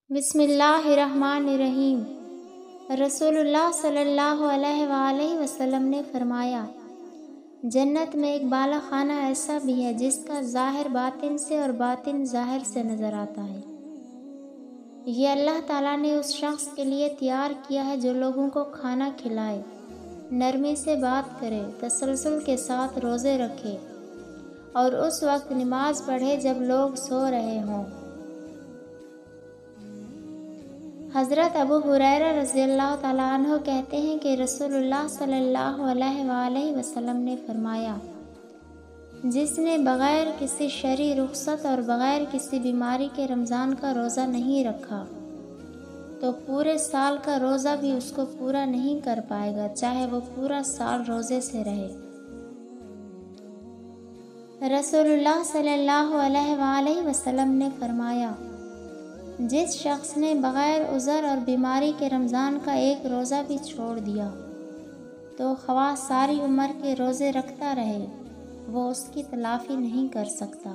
بسم اللہ الرحمن الرحیم۔ رسول اللہ صلی اللہ علیہ وآلہ وسلم نے فرمایا، جنت میں ایک بالا خانہ ایسا بھی ہے جس کا ظاہر باطن سے اور باطن ظاہر سے نظر آتا ہے۔ یہ اللہ تعالیٰ نے اس شخص کے لیے تیار کیا ہے جو لوگوں کو کھانا کھلائے، نرمی سے بات کرے، تسلسل کے ساتھ روزے رکھے اور اس وقت نماز پڑھے جب لوگ سو رہے ہوں۔ حضرت ابو ہریرہ رضی اللہ تعالیٰ عنہ کہتے ہیں کہ رسول اللہ صلی اللہ علیہ وآلہ وسلم نے فرمایا، جس نے بغیر کسی شرعی رخصت اور بغیر کسی بیماری کے رمضان کا روزہ نہیں رکھا تو پورے سال کا روزہ بھی اس کو پورا نہیں کر پائے گا، چاہے وہ پورا سال روزے سے رہے۔ رسول اللہ صلی اللہ علیہ وآلہ وسلم نے فرمایا، جس شخص نے بغیر عذر اور بیماری کے رمضان کا ایک روزہ بھی چھوڑ دیا تو خواہ ساری عمر کے روزے رکھتا رہے، وہ اس کی تلافی نہیں کر سکتا۔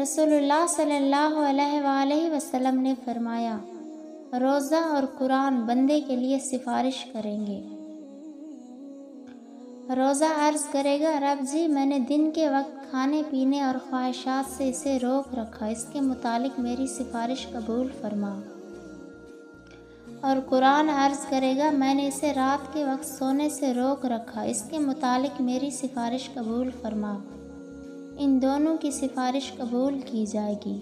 رسول اللہ صلی اللہ علیہ وآلہ وسلم نے فرمایا، روزہ اور قرآن بندے کے لیے سفارش کریں گے۔ روزہ عرض کرے گا، رب جی میں نے دن کے وقت کھانے پینے اور خواہشات سے اسے روک رکھا، اس کے متعلق میری سفارش قبول فرما۔ اور قرآن عرض کرے گا، میں نے اسے رات کے وقت سونے سے روک رکھا، اس کے متعلق میری سفارش قبول فرما۔ ان دونوں کی سفارش قبول کی جائے گی۔